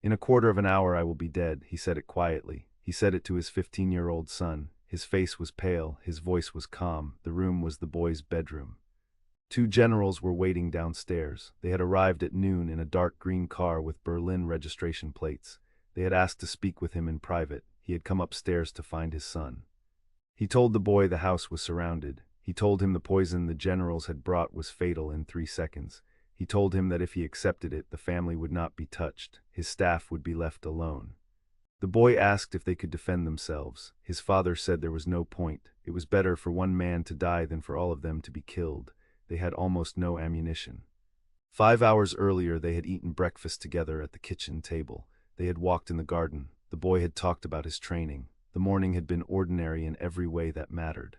In a quarter of an hour I will be dead, he said it quietly. He said it to his 15-year-old son. His face was pale, his voice was calm. The room was the boy's bedroom. Two generals were waiting downstairs. They had arrived at noon in a dark green car with Berlin registration plates. They had asked to speak with him in private. He had come upstairs to find his son. He told the boy the house was surrounded. He told him the poison the generals had brought was fatal in 3 seconds. He told him that if he accepted it, the family would not be touched. His staff would be left alone. The boy asked if they could defend themselves. His father said there was no point. It was better for one man to die than for all of them to be killed. They had almost no ammunition. 5 hours earlier they had eaten breakfast together at the kitchen table. They had walked in the garden. The boy had talked about his training. The morning had been ordinary in every way that mattered.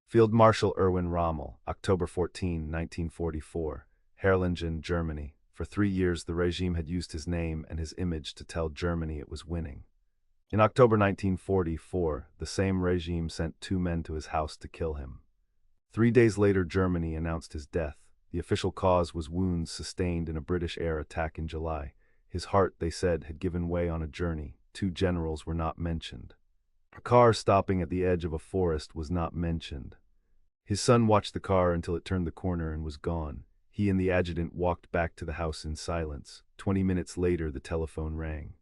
Field Marshal Erwin Rommel, October 14, 1944, Herrlingen, Germany. For 3 years the regime had used his name and his image to tell Germany it was winning. In October 1944, the same regime sent 2 men to his house to kill him. 3 days later Germany announced his death. The official cause was wounds sustained in a British air attack in July. His heart, they said, had given way on a journey. 2 generals were not mentioned. A car stopping at the edge of a forest was not mentioned. His son watched the car until it turned the corner and was gone. He and the adjutant walked back to the house in silence. 20 minutes later the telephone rang.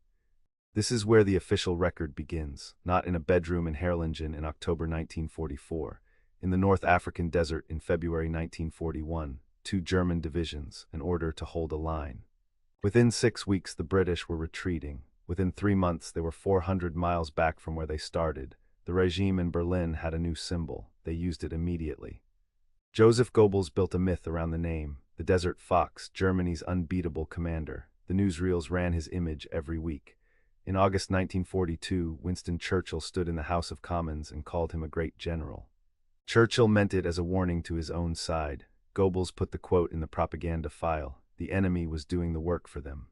This is where the official record begins, not in a bedroom in Herrlingen in October 1944. In the North African desert in February 1941, 2 German divisions, an order to hold a line. Within 6 weeks the British were retreating. Within 3 months they were 400 miles back from where they started. The regime in Berlin had a new symbol. They used it immediately. Joseph Goebbels built a myth around the name, the Desert Fox, Germany's unbeatable commander. The newsreels ran his image every week. In August 1942, Winston Churchill stood in the House of Commons and called him a great general. Churchill meant it as a warning to his own side. Goebbels put the quote in the propaganda file. The enemy was doing the work for them.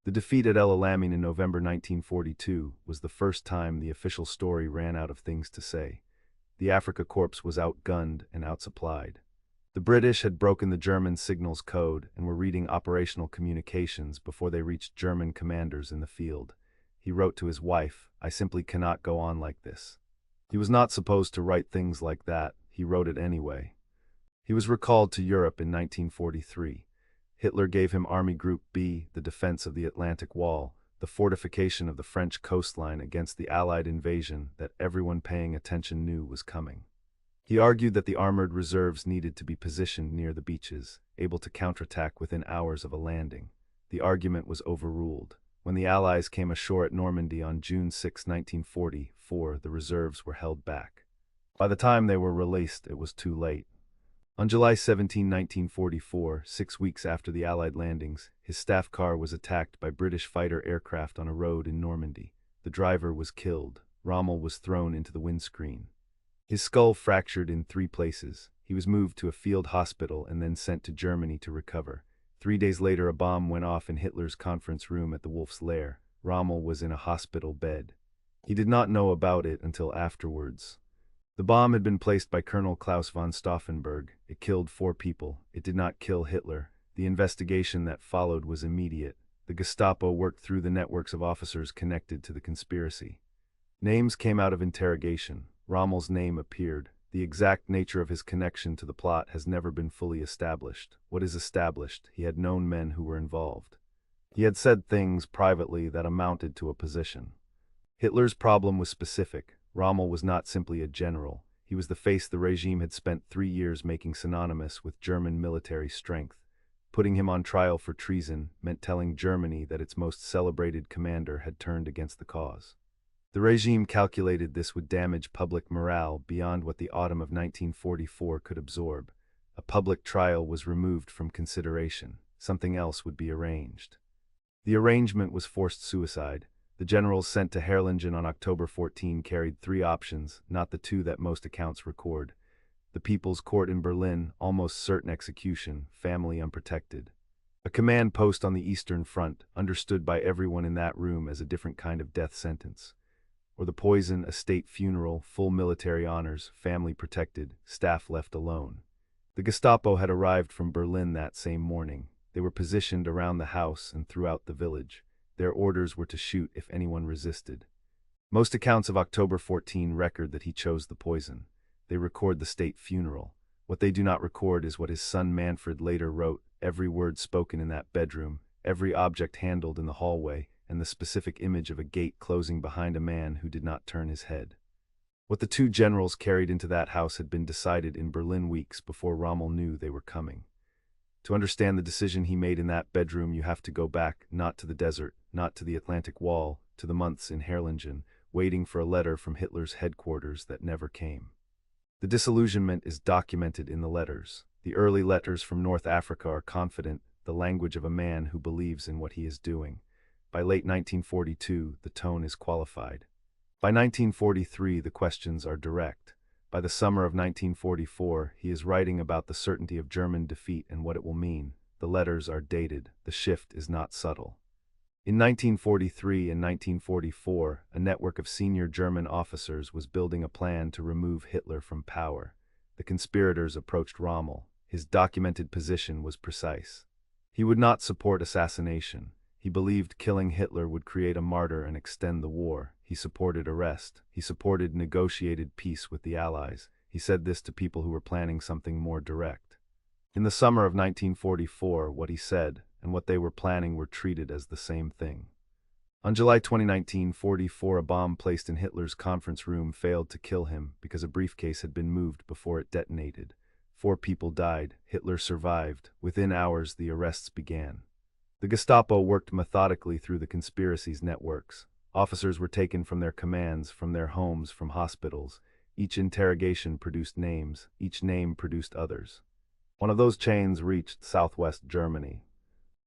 The defeat at El Alamein in November 1942 was the first time the official story ran out of things to say. The Afrika Korps was outgunned and outsupplied. The British had broken the German signals code and were reading operational communications before they reached German commanders in the field. He wrote to his wife, "I simply cannot go on like this." He was not supposed to write things like that. He wrote it anyway. He was recalled to Europe in 1943. Hitler gave him Army Group B, the defense of the Atlantic Wall, the fortification of the French coastline against the Allied invasion that everyone paying attention knew was coming. He argued that the armored reserves needed to be positioned near the beaches, able to counterattack within hours of a landing. The argument was overruled. When the Allies came ashore at Normandy on June 6, 1944, the reserves were held back. By the time they were released, it was too late. On July 17, 1944, 6 weeks after the Allied landings, his staff car was attacked by British fighter aircraft on a road in Normandy. The driver was killed. Rommel was thrown into the windscreen. His skull fractured in 3 places. He was moved to a field hospital and then sent to Germany to recover. 3 days later, a bomb went off in Hitler's conference room at the Wolf's Lair. Rommel was in a hospital bed. He did not know about it until afterwards. The bomb had been placed by Colonel Klaus von Stauffenberg. It killed 4 people. It did not kill Hitler. The investigation that followed was immediate. The Gestapo worked through the networks of officers connected to the conspiracy. Names came out of interrogation. Rommel's name appeared. The exact nature of his connection to the plot has never been fully established. What is established? He had known men who were involved. He had said things privately that amounted to a position. Hitler's problem was specific. Rommel was not simply a general. He was the face the regime had spent 3 years making synonymous with German military strength. Putting him on trial for treason meant telling Germany that its most celebrated commander had turned against the cause. The regime calculated this would damage public morale beyond what the autumn of 1944 could absorb. A public trial was removed from consideration. Something else would be arranged. The arrangement was forced suicide. The generals sent to Herrlingen on October 14 carried 3 options, not the 2 that most accounts record. The People's Court in Berlin, almost certain execution, family unprotected. A command post on the Eastern Front, understood by everyone in that room as a different kind of death sentence. Or the poison, a state funeral, full military honors, family protected, staff left alone. The Gestapo had arrived from Berlin that same morning. They were positioned around the house and throughout the village. Their orders were to shoot if anyone resisted. Most accounts of October 14 record that he chose the poison. They record the state funeral. What they do not record is what his son Manfred later wrote, every word spoken in that bedroom, every object handled in the hallway, and the specific image of a gate closing behind a man who did not turn his head. What the two generals carried into that house had been decided in Berlin weeks before Rommel knew they were coming. To understand the decision he made in that bedroom, you have to go back, not to the desert, not to the Atlantic Wall, to the months in Herrlingen, waiting for a letter from Hitler's headquarters that never came. The disillusionment is documented in the letters. The early letters from North Africa are confident, the language of a man who believes in what he is doing. By late 1942, the tone is qualified. By 1943, the questions are direct. By the summer of 1944, he is writing about the certainty of German defeat and what it will mean. The letters are dated. The shift is not subtle. In 1943 and 1944, a network of senior German officers was building a plan to remove Hitler from power. The conspirators approached Rommel. His documented position was precise. He would not support assassination. He believed killing Hitler would create a martyr and extend the war. He supported arrest. He supported negotiated peace with the Allies. He said this to people who were planning something more direct. In the summer of 1944, what he said and what they were planning were treated as the same thing. On July 20, 1944, a bomb placed in Hitler's conference room failed to kill him because a briefcase had been moved before it detonated. 4 people died. Hitler survived. Within hours, the arrests began. The Gestapo worked methodically through the conspiracy's networks. Officers were taken from their commands, from their homes, from hospitals. Each interrogation produced names. Each name produced others. One of those chains reached southwest Germany.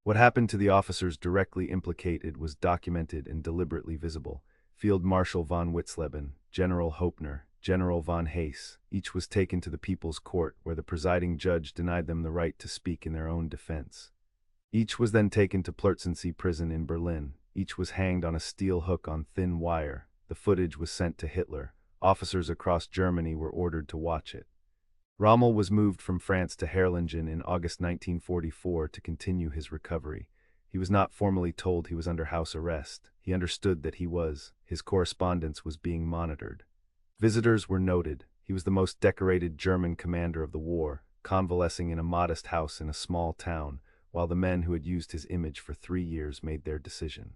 What happened to the officers directly implicated was documented and deliberately visible. Field Marshal von Witzleben, General Hopner, General von Hase, each was taken to the People's Court, where the presiding judge denied them the right to speak in their own defense. Each was then taken to Plötzensee prison in Berlin. Each was hanged on a steel hook on thin wire. The footage was sent to Hitler. Officers across Germany were ordered to watch it. Rommel was moved from France to Herrlingen in August 1944 to continue his recovery. He was not formally told he was under house arrest. He understood that he was. His correspondence was being monitored. Visitors were noted. He was the most decorated German commander of the war, convalescing in a modest house in a small town, while the men who had used his image for 3 years made their decision.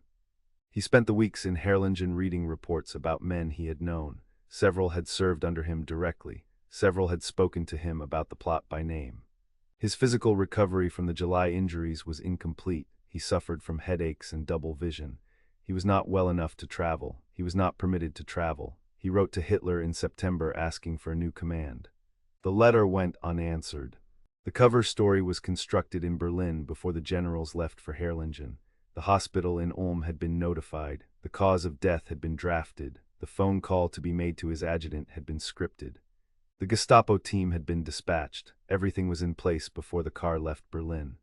He spent the weeks in Herrlingen reading reports about men he had known. Several had served under him directly. Several had spoken to him about the plot by name. His physical recovery from the July injuries was incomplete. He suffered from headaches and double vision. He was not well enough to travel. He was not permitted to travel. He wrote to Hitler in September asking for a new command. The letter went unanswered. The cover story was constructed in Berlin before the generals left for Herrlingen. The hospital in Ulm had been notified. The cause of death had been drafted. The phone call to be made to his adjutant had been scripted. The Gestapo team had been dispatched. Everything was in place before the car left Berlin.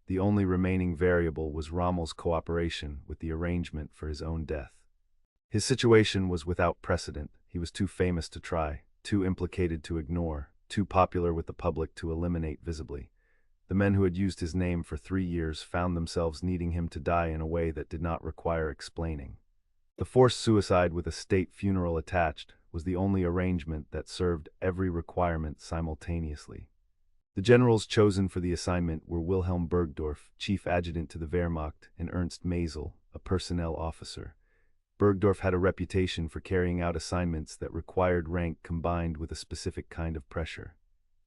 The only remaining variable was Rommel's cooperation with the arrangement for his own death. His situation was without precedent. He was too famous to try, too implicated to ignore, too popular with the public to eliminate visibly. The men who had used his name for 3 years found themselves needing him to die in a way that did not require explaining. The forced suicide with a state funeral attached was the only arrangement that served every requirement simultaneously. The generals chosen for the assignment were Wilhelm Burgdorf, chief adjutant to the Wehrmacht, and Ernst Mazel, a personnel officer. Burgdorf had a reputation for carrying out assignments that required rank combined with a specific kind of pressure.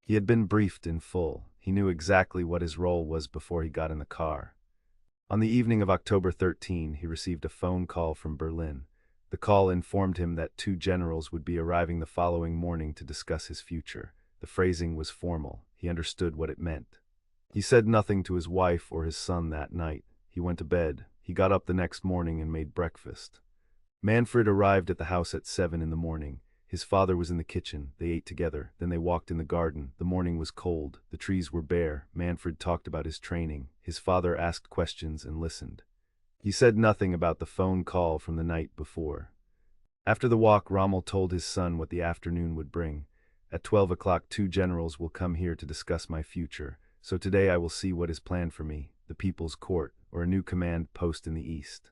He had been briefed in full. He knew exactly what his role was before he got in the car. On the evening of October 13, he received a phone call from Berlin. The call informed him that 2 generals would be arriving the following morning to discuss his future. The phrasing was formal. He understood what it meant. He said nothing to his wife or his son that night. He went to bed. He got up the next morning and made breakfast. Manfred arrived at the house at 7 in the morning. His father was in the kitchen. They ate together. Then they walked in the garden. The morning was cold. The trees were bare. Manfred talked about his training. His father asked questions and listened. He said nothing about the phone call from the night before. After the walk, Rommel told his son what the afternoon would bring. At 12 o'clock, 2 generals will come here to discuss my future. So today I will see what is planned for me, the People's Court, or a new command post in the east.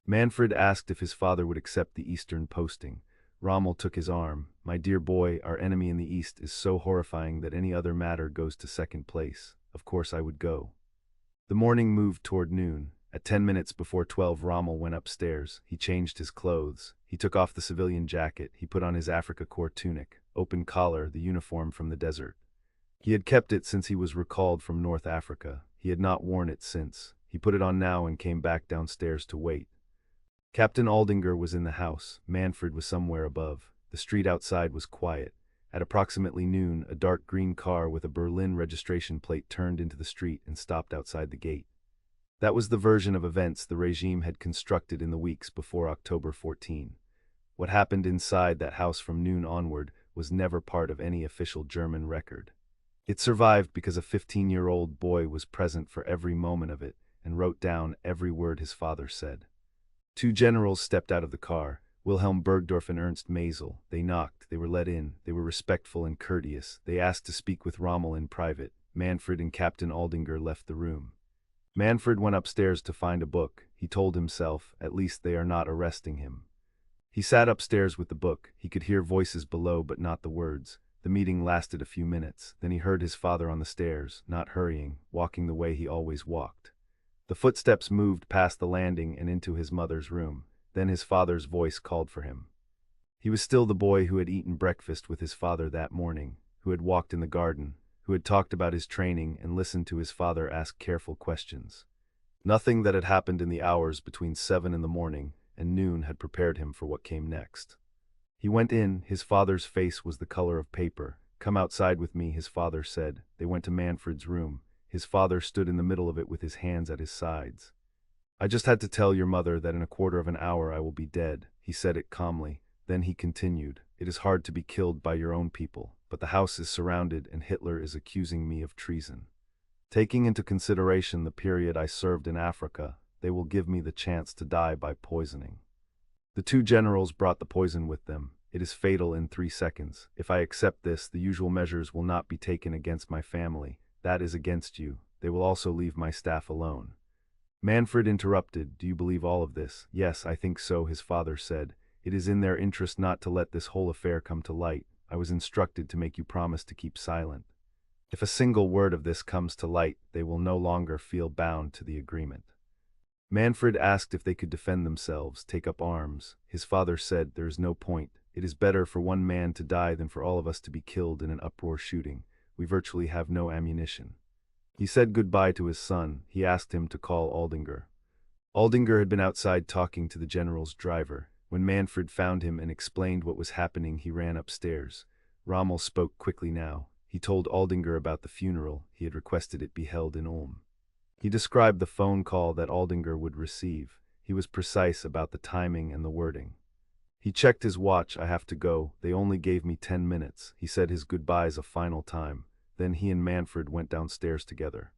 Manfred asked if his father would accept the eastern posting. Rommel took his arm. "My dear boy, our enemy in the east is so horrifying that any other matter goes to second place. Of course I would go." The morning moved toward noon. At 10 minutes before 12, Rommel went upstairs. He changed his clothes. He took off the civilian jacket. He put on his Africa Corps tunic, open collar, the uniform from the desert. He had kept it since he was recalled from North Africa. He had not worn it since. He put it on now and came back downstairs to wait. Captain Aldinger was in the house. Manfred was somewhere above. The street outside was quiet. At approximately noon, a dark green car with a Berlin registration plate turned into the street and stopped outside the gate. That was the version of events the regime had constructed in the weeks before October 14. What happened inside that house from noon onward was never part of any official German record. It survived because a 15-year-old boy was present for every moment of it and wrote down every word his father said. Two generals stepped out of the car, Wilhelm Bergdorf and Ernst Mazel. They knocked, they were let in, they were respectful and courteous. They asked to speak with Rommel in private. Manfred and Captain Aldinger left the room. Manfred went upstairs to find a book. He told himself, at least they are not arresting him. He sat upstairs with the book. He could hear voices below but not the words. The meeting lasted a few minutes. Then he heard his father on the stairs, not hurrying, walking the way he always walked. The footsteps moved past the landing and into his mother's room. Then his father's voice called for him. He was still the boy who had eaten breakfast with his father that morning, who had walked in the garden, who had talked about his training and listened to his father ask careful questions. Nothing that had happened in the hours between 7 in the morning and noon had prepared him for what came next. He went in. His father's face was the color of paper. "Come outside with me," his father said. They went to Manfred's room. His father stood in the middle of it with his hands at his sides. "I just had to tell your mother that in a quarter of an hour I will be dead." He said it calmly. Then he continued, "It is hard to be killed by your own people, but the house is surrounded and Hitler is accusing me of treason. Taking into consideration the period I served in Africa, they will give me the chance to die by poisoning." The two generals brought the poison with them. "It is fatal in 3 seconds. If I accept this, the usual measures will not be taken against my family. That is against you. They will also leave my staff alone." Manfred interrupted. "Do you believe all of this?" "Yes, I think so," his father said. "It is in their interest not to let this whole affair come to light. I was instructed to make you promise to keep silent. If a single word of this comes to light, they will no longer feel bound to the agreement." Manfred asked if they could defend themselves, take up arms. His father said, "There is no point. It is better for one man to die than for all of us to be killed in an uproar shooting. We virtually have no ammunition." He said goodbye to his son. He asked him to call Aldinger. Aldinger had been outside talking to the general's driver. When Manfred found him and explained what was happening, he ran upstairs. Rommel spoke quickly now. He told Aldinger about the funeral. He had requested it be held in Ulm. He described the phone call that Aldinger would receive. He was precise about the timing and the wording. He checked his watch. "I have to go. They only gave me 10 minutes. He said his goodbyes a final time. Then he and Manfred went downstairs together.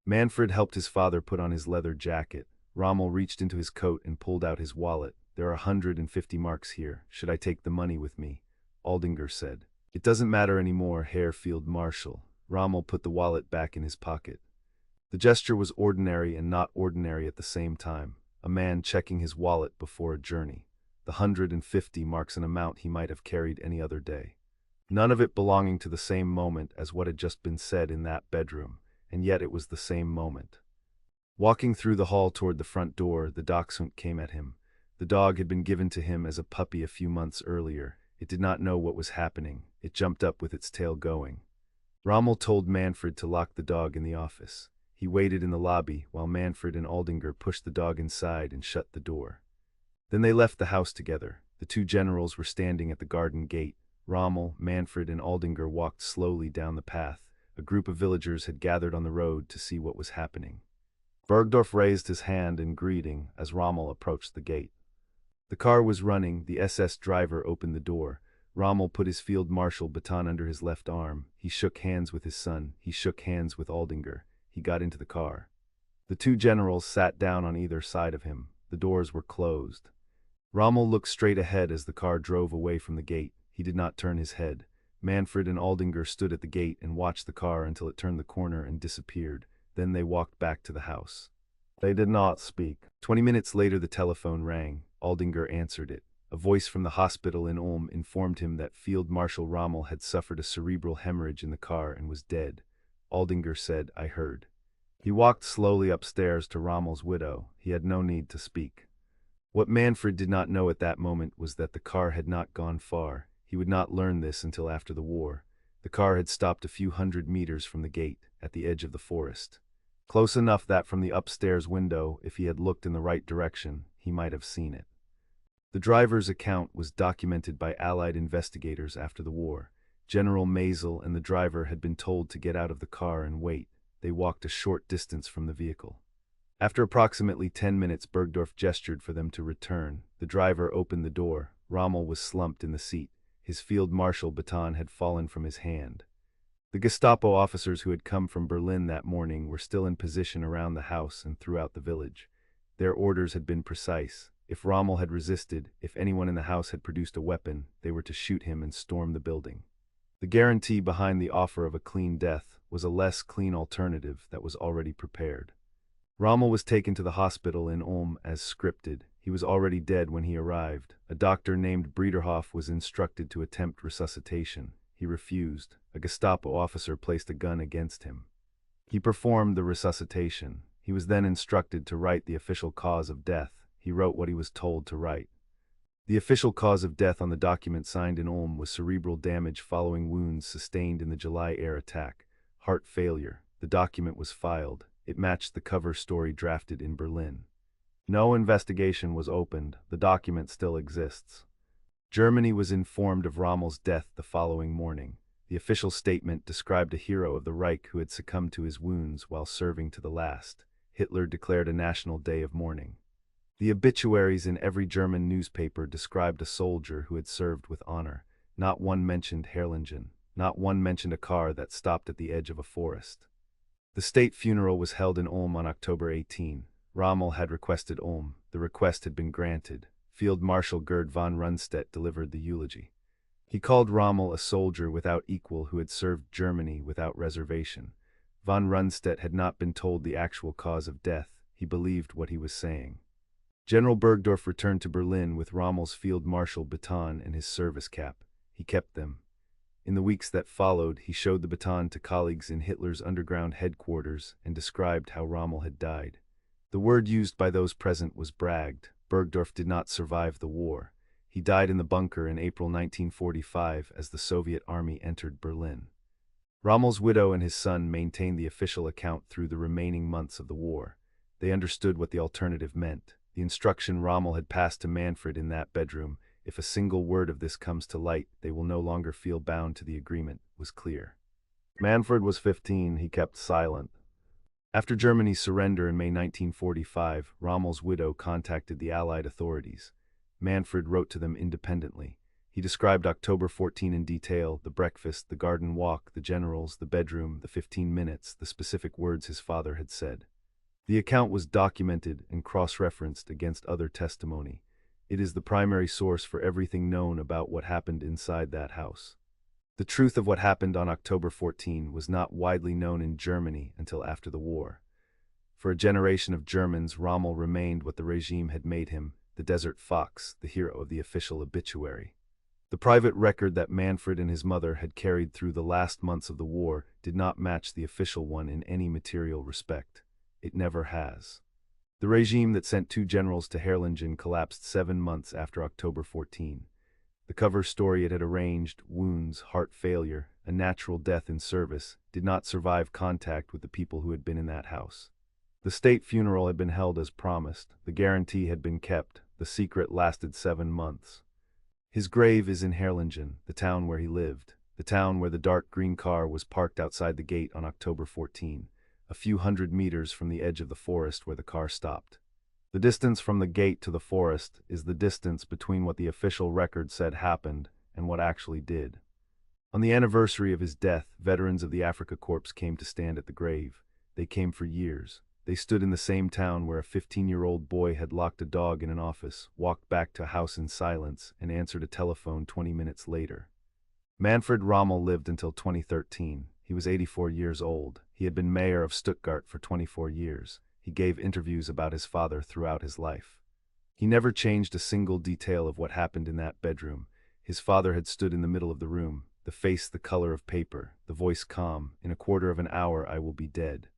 Manfred helped his father put on his leather jacket. Rommel reached into his coat and pulled out his wallet. "There are 150 marks here. Should I take the money with me?" Aldinger said. "It doesn't matter anymore, Herr Field Marshal." Rommel put the wallet back in his pocket. The gesture was ordinary and not ordinary at the same time. A man checking his wallet before a journey. The 150 marks an amount he might have carried any other day. None of it belonging to the same moment as what had just been said in that bedroom, and yet it was the same moment. Walking through the hall toward the front door, the dachshund came at him. The dog had been given to him as a puppy a few months earlier. It did not know what was happening. It jumped up with its tail going. Rommel told Manfred to lock the dog in the office. He waited in the lobby while Manfred and Aldinger pushed the dog inside and shut the door. Then they left the house together. The two generals were standing at the garden gate. Rommel, Manfred, and Aldinger walked slowly down the path. A group of villagers had gathered on the road to see what was happening. Bergdorf raised his hand in greeting as Rommel approached the gate. The car was running. The SS driver opened the door. Rommel put his field marshal baton under his left arm. He shook hands with his son. He shook hands with Aldinger. He got into the car. The two generals sat down on either side of him. The doors were closed. Rommel looked straight ahead as the car drove away from the gate. He did not turn his head. Manfred and Aldinger stood at the gate and watched the car until it turned the corner and disappeared. Then they walked back to the house. They did not speak. 20 minutes later, the telephone rang. Aldinger answered it. A voice from the hospital in Ulm informed him that Field Marshal Rommel had suffered a cerebral hemorrhage in the car and was dead. Aldinger said, "I heard." He walked slowly upstairs to Rommel's widow. He had no need to speak. What Manfred did not know at that moment was that the car had not gone far. He would not learn this until after the war. The car had stopped a few hundred meters from the gate, at the edge of the forest. Close enough that from the upstairs window, if he had looked in the right direction, he might have seen it. The driver's account was documented by Allied investigators after the war. General Mazel and the driver had been told to get out of the car and wait. They walked a short distance from the vehicle. After approximately 10 minutes, Bergdorf gestured for them to return. The driver opened the door. Rommel was slumped in the seat. His field marshal baton had fallen from his hand. The Gestapo officers who had come from Berlin that morning were still in position around the house and throughout the village. Their orders had been precise. If Rommel had resisted, if anyone in the house had produced a weapon, they were to shoot him and storm the building. The guarantee behind the offer of a clean death was a less clean alternative that was already prepared. Rommel was taken to the hospital in Ulm as scripted. He was already dead when he arrived. A doctor named Brederhoff was instructed to attempt resuscitation. He refused. A Gestapo officer placed a gun against him. He performed the resuscitation. He was then instructed to write the official cause of death. He wrote what he was told to write. The official cause of death on the document signed in Ulm was cerebral damage following wounds sustained in the July air attack, heart failure. The document was filed. It matched the cover story drafted in Berlin. No investigation was opened. The document still exists. Germany was informed of Rommel's death the following morning. The official statement described a hero of the Reich who had succumbed to his wounds while serving to the last. Hitler declared a national day of mourning. The obituaries in every German newspaper described a soldier who had served with honor. Not one mentioned Herrlingen. Not one mentioned a car that stopped at the edge of a forest. The state funeral was held in Ulm on October 18. Rommel had requested Ulm. The request had been granted. Field Marshal Gerd von Rundstedt delivered the eulogy. He called Rommel a soldier without equal who had served Germany without reservation. Von Rundstedt had not been told the actual cause of death. He believed what he was saying. General Bergdorf returned to Berlin with Rommel's field marshal baton and his service cap. He kept them. In the weeks that followed, he showed the baton to colleagues in Hitler's underground headquarters and described how Rommel had died. The word used by those present was bragged. Bergdorf did not survive the war. He died in the bunker in April 1945 as the Soviet army entered Berlin. Rommel's widow and his son maintained the official account through the remaining months of the war. They understood what the alternative meant. The instruction Rommel had passed to Manfred in that bedroom, "If a single word of this comes to light, they will no longer feel bound to the agreement," was clear. Manfred was 15. He kept silent. After Germany's surrender in May 1945, Rommel's widow contacted the Allied authorities. Manfred wrote to them independently. He described October 14 in detail: the breakfast, the garden walk, the generals, the bedroom, the 15 minutes, the specific words his father had said. The account was documented and cross-referenced against other testimony. It is the primary source for everything known about what happened inside that house. The truth of what happened on October 14 was not widely known in Germany until after the war. For a generation of Germans, Rommel remained what the regime had made him, the desert fox, the hero of the official obituary. The private record that Manfred and his mother had carried through the last months of the war did not match the official one in any material respect. It never has. The regime that sent 2 generals to Herrlingen collapsed 7 months after October 14. The cover story it had arranged, wounds, heart failure, a natural death in service, did not survive contact with the people who had been in that house. The state funeral had been held as promised. The guarantee had been kept. The secret lasted 7 months. His grave is in Herrlingen, the town where he lived, the town where the dark green car was parked outside the gate on October 14, a few hundred meters from the edge of the forest where the car stopped. The distance from the gate to the forest is the distance between what the official record said happened and what actually did. On the anniversary of his death, veterans of the Afrika Korps came to stand at the grave. They came for years. They stood in the same town where a 15-year-old boy had locked a dog in an office, walked back to a house in silence, and answered a telephone 20 minutes later. Manfred Rommel lived until 2013. He was 84 years old. He had been mayor of Stuttgart for 24 years. He gave interviews about his father throughout his life. He never changed a single detail of what happened in that bedroom. His father had stood in the middle of the room, the face the color of paper, the voice calm. In a quarter of an hour I will be dead.